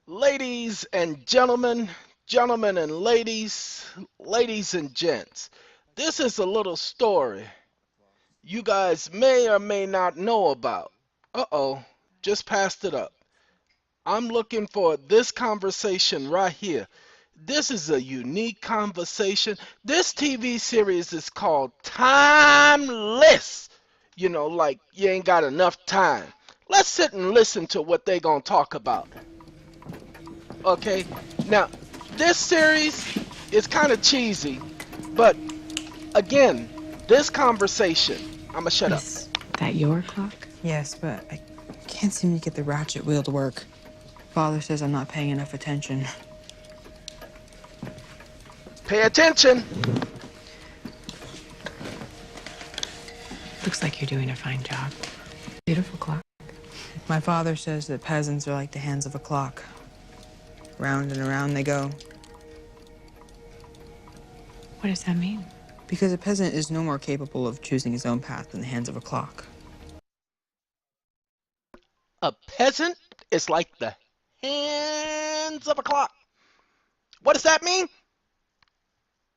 Ladies and gentlemen, gentlemen and ladies, ladies and gents, this is a little story you guys may or may not know about. Uh-oh, just passed it up. I'm looking for this conversation right here. This is a unique conversation. This TV series is called Timeless. You know, like you ain't got enough time. Let's sit and listen to what they gonna talk about. Okay? Now, this series is kind of cheesy, but again, this conversation, I'ma shut up. Is that your clock? Yes, but I can't seem to get the ratchet wheel to work. Father says I'm not paying enough attention. Pay attention. Looks like you're doing a fine job. Beautiful clock. My father says that peasants are like the hands of a clock. Round and around they go. What does that mean? Because a peasant is no more capable of choosing his own path than the hands of a clock. A peasant is like the hands of a clock. What does that mean?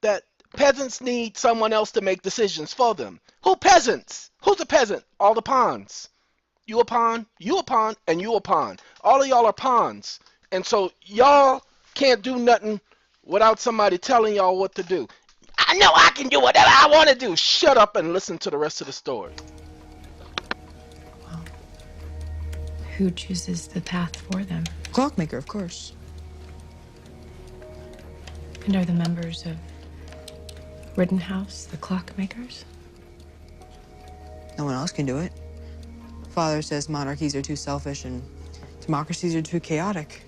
That peasants need someone else to make decisions for them. Who peasants? Who's a peasant? All the pawns. You a pawn, you a pawn, and you a pawn. All of y'all are pawns. And so y'all can't do nothing without somebody telling y'all what to do. I know I can do whatever I want to do. Shut up and listen to the rest of the story. Well, who chooses the path for them? Clockmaker, of course. And are the members of Rittenhouse the clockmakers? No one else can do it. Father says monarchies are too selfish and democracies are too chaotic.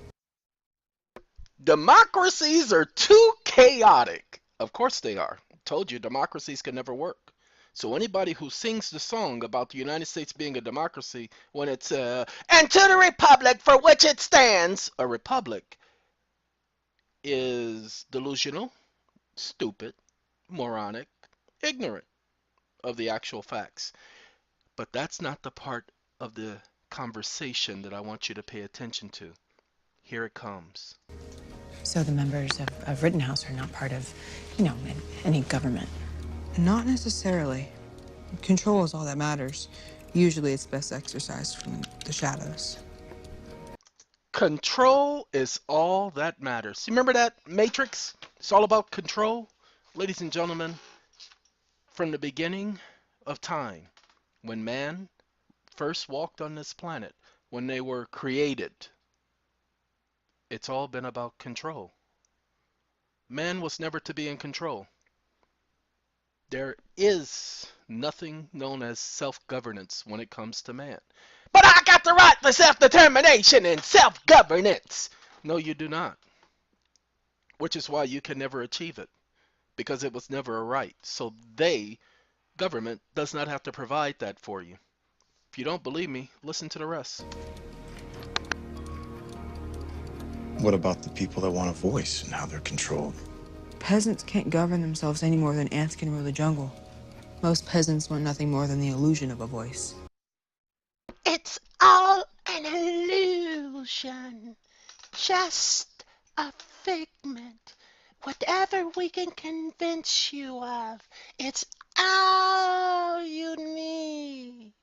Democracies are too chaotic. Of course they are. I told you democracies can never work. So anybody who sings the song about the United States being a democracy when it's and to the republic for which it stands, a republic, is delusional, stupid, moronic, ignorant of the actual facts. But that's not the part of the conversation that I want you to pay attention to. Here it comes. So the members of Rittenhouse are not part of, any government. Not necessarily. Control is all that matters. Usually it's best exercised from the shadows. Control is all that matters. You remember that Matrix? It's all about control. Ladies and gentlemen, from the beginning of time, when man first walked on this planet, when they were created, it's all been about control. Man was never to be in control. There is nothing known as self-governance when it comes to man. But I got the right to self-determination and self-governance. No, you do not. Which is why you can never achieve it. Because it was never a right. So government, does not have to provide that for you. If you don't believe me, listen to the rest. What about the people that want a voice and how they're controlled? Peasants can't govern themselves any more than ants can rule the jungle. Most peasants want nothing more than the illusion of a voice. It's all an illusion. Just a figment. Whatever we can convince you of, it's all you need.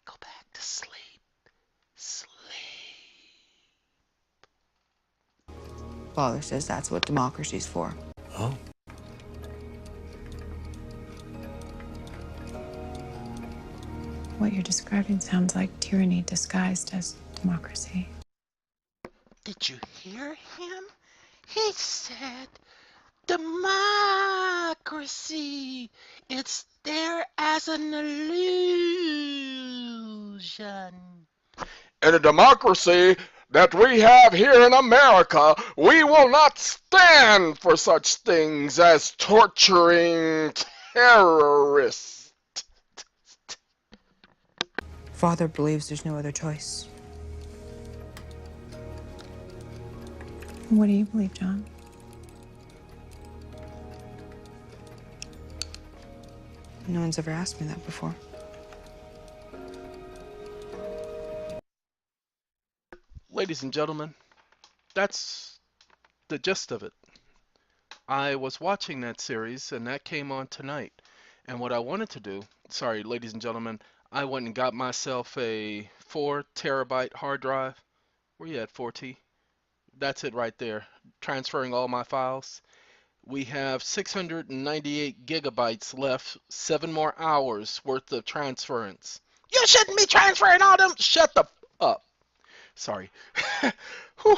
Go back to sleep. Sleep. Father says that's what democracy's for. Oh. What you're describing sounds like tyranny disguised as democracy. Did you hear him? He said democracy. It's there as an illusion. In a democracy that we have here in America, we will not stand for such things as torturing terrorists. Father believes there's no other choice. What do you believe, John? No one's ever asked me that before. Ladies and gentlemen, That's the gist of it. I was watching that series and that came on tonight. And what I wanted to do, sorry, ladies and gentlemen, I went and got myself a 4 terabyte hard drive. Where you at, 4T? That's it right there. Transferring all my files. We have 698 gigabytes left, 7 more hours worth of transference. You shouldn't be transferring all them. Shut the up. Sorry. Whew.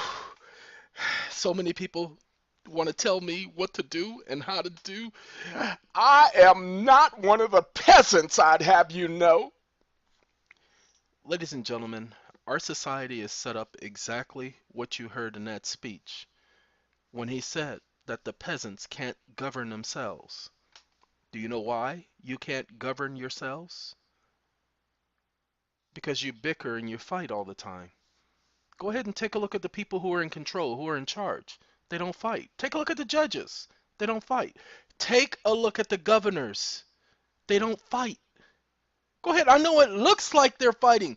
So many people want to tell me what to do and how to do. I am not one of the peasants, I'd have you know. Ladies and gentlemen, our society is set up exactly what you heard in that speech when he said that the peasants can't govern themselves. Do you know why you can't govern yourselves? Because you bicker and you fight all the time. Go ahead and take a look at the people who are in control, who are in charge. They don't fight. Take a look at the judges. They don't fight. Take a look at the governors. They don't fight. Go ahead. I know it looks like they're fighting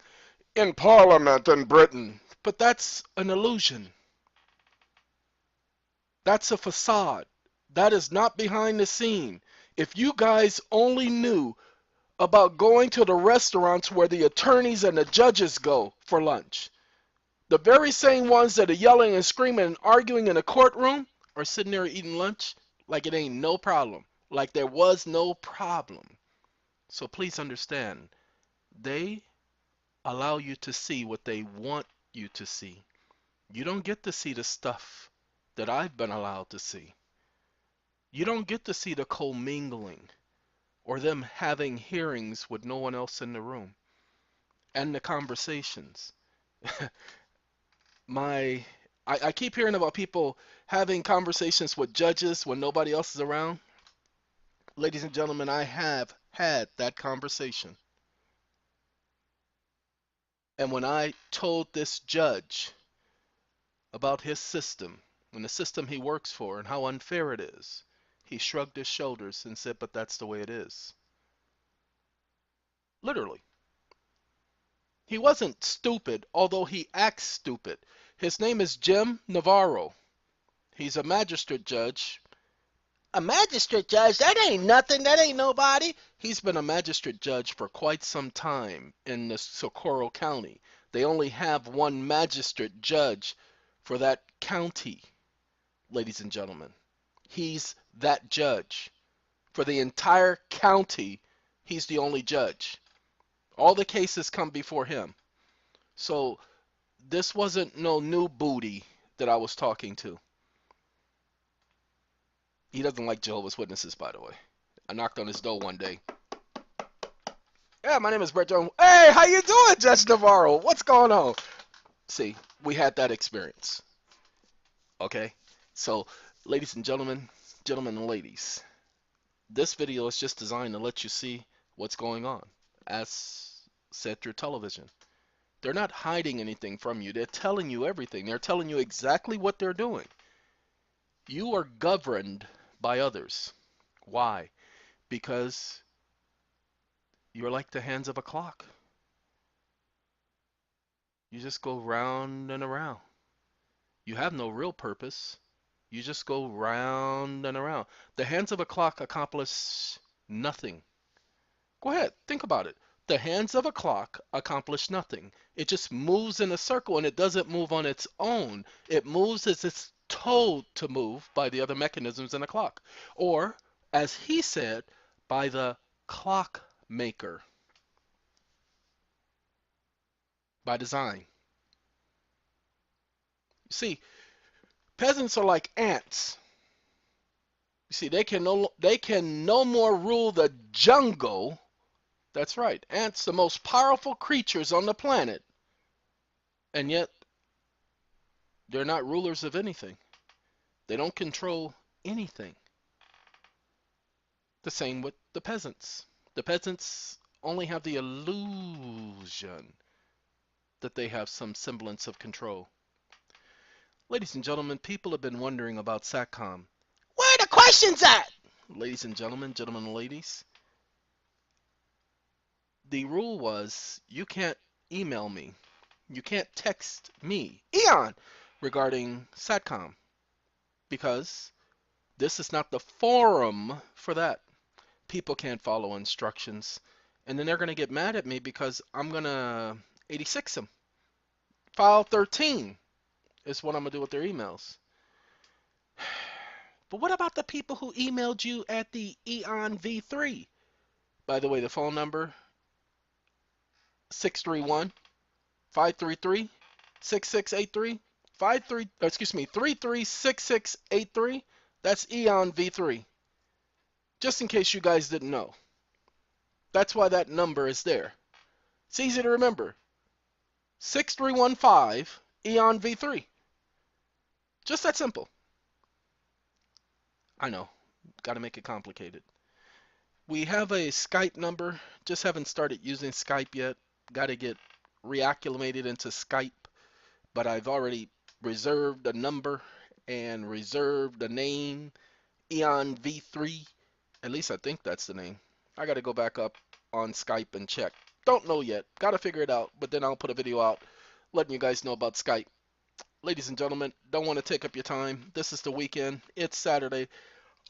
in Parliament in Britain, but that's an illusion. That's a facade. That is not behind the scene. If you guys only knew about going to the restaurants where the attorneys and the judges go for lunch, the very same ones that are yelling and screaming and arguing in a courtroom are sitting there eating lunch like it ain't no problem, like there was no problem. So please understand, they allow you to see what they want you to see. You don't get to see the stuff that I've been allowed to see. You don't get to see the commingling or them having hearings with no one else in the room and the conversations. I keep hearing about people having conversations with judges when nobody else is around. Ladies and gentlemen, I have had that conversation. And when I told this judge about his system and the system he works for and how unfair it is, he shrugged his shoulders and said, but that's the way it is. Literally. He wasn't stupid, although he acts stupid. His name is Jim Navarro. He's a magistrate judge. A magistrate judge? That ain't nothing. That ain't nobody. He's been a magistrate judge for quite some time in the Socorro County. They only have one magistrate judge for that county, ladies and gentlemen. He's that judge. For the entire county, he's the only judge. All the cases come before him. So this wasn't no new booty that I was talking to. He doesn't like Jehovah's Witnesses, by the way. I knocked on his door one day. Yeah, my name is Brett Jones. Hey, how you doing, Judge Navarro? What's going on? See, we had that experience. Okay? So, ladies and gentlemen and ladies, this video is just designed to let you see what's going on, as said through television. They're not hiding anything from you. They're telling you everything. They're telling you exactly what they're doing. You are governed by others. Why? Because you're like the hands of a clock. You just go round and around. You have no real purpose. You just go round and around. The hands of a clock accomplish nothing. Go ahead, think about it. The hands of a clock accomplish nothing. It just moves in a circle, and it doesn't move on its own. It moves as it's told to move by the other mechanisms in the clock. Or, as he said, by the clock maker. By design. You see, peasants are like ants. You see, they can no more rule the jungle. That's right. Ants, the most powerful creatures on the planet. And yet, they're not rulers of anything. They don't control anything. The same with the peasants. The peasants only have the illusion that they have some semblance of control. Ladies and gentlemen, people have been wondering about SATCOM. Where are the questions at? Ladies and gentlemen and ladies, the rule was you can't email me. You can't text me. Eon, regarding SATCOM, because this is not the forum for that. People can't follow instructions, and then they're going to get mad at me because I'm going to 86 them. File 13 is what I'm going to do with their emails. But what about the people who emailed you at the Eon V3? By the way, the phone number 631-533-6683. 336683. That's Eon V3. Just in case you guys didn't know. That's why that number is there. It's easy to remember. 6315 Eon V3. Just that simple. I know. Got to make it complicated. We have a Skype number. Just haven't started using Skype yet. Got to get reacclimated into Skype. But I've already reserved a number and reserved a name. Eon V3. At least I think that's the name. I got to go back up on Skype and check. Don't know yet. Got to figure it out. But then I'll put a video out letting you guys know about Skype. Ladies and gentlemen, don't want to take up your time. This is the weekend. It's Saturday.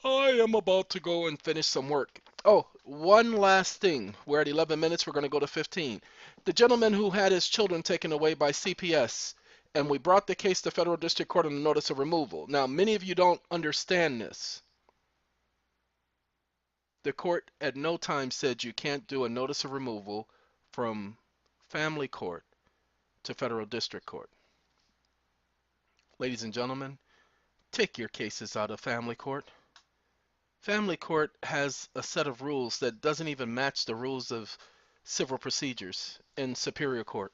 I am about to go and finish some work. Oh, one last thing. We're at 11 minutes. We're going to go to 15. The gentleman who had his children taken away by CPS, and we brought the case to Federal District Court on a notice of removal. Now, many of you don't understand this. The court at no time said you can't do a notice of removal from family court to Federal District Court. Ladies and gentlemen, take your cases out of family court. Family court has a set of rules that doesn't even match the rules of civil procedures in Superior Court.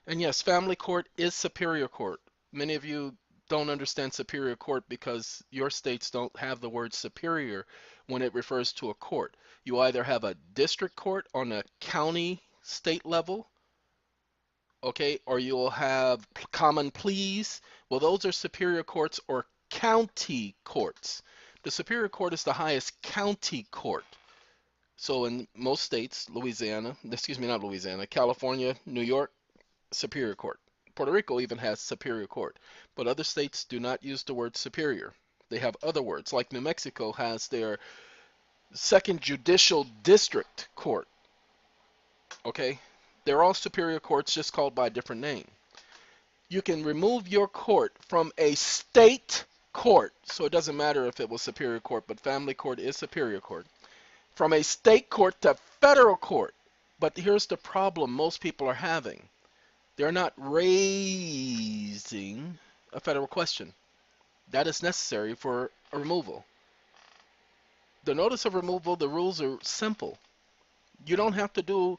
And yes, family court is Superior Court. Many of you don't understand Superior Court because your states don't have the word superior when it refers to a court. You either have a district court on a county state level, okay, or you'll have common pleas. Well, those are Superior Courts or county courts. The Superior Court is the highest county court. So in most states, California, New York, Superior Court. Puerto Rico even has Superior Court. But other states do not use the word superior. They have other words, like New Mexico has their Second Judicial District Court. Okay? They're all Superior Courts, just called by a different name. You can remove your court from a state court, so it doesn't matter if it was Superior Court, but family court is Superior Court, from a state court to federal court. But here's the problem most people are having. They're not raising a federal question. That is necessary for a removal. The notice of removal, the rules are simple. You don't have to do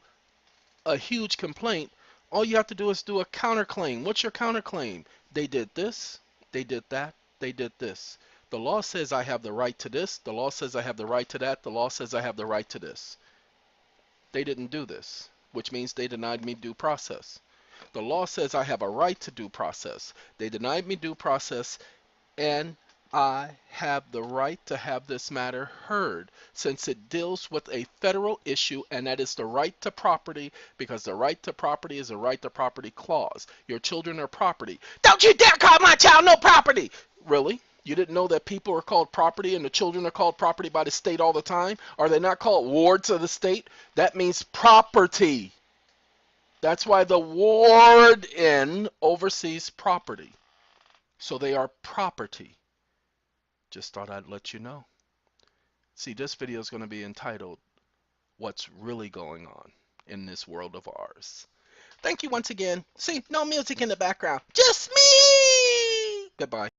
a huge complaint. All you have to do is do a counterclaim. What's your counterclaim? They did this, they did that, they did this. The law says I have the right to this. The law says I have the right to that. The law says I have the right to this. They didn't do this, which means they denied me due process. The law says I have a right to due process. They denied me due process, and I have the right to have this matter heard since it deals with a federal issue, and that is the right to property, because the right to property is a right to property clause. Your children are property. Don't you dare call my child no property! Really? You didn't know that people are called property and the children are called property by the state all the time? Are they not called wards of the state? That means property. That's why the warden oversees property. So they are property. Just thought I'd let you know. See, this video is going to be entitled, What's Really Going On in This World of Ours. Thank you once again. See, no music in the background. Just me! Goodbye.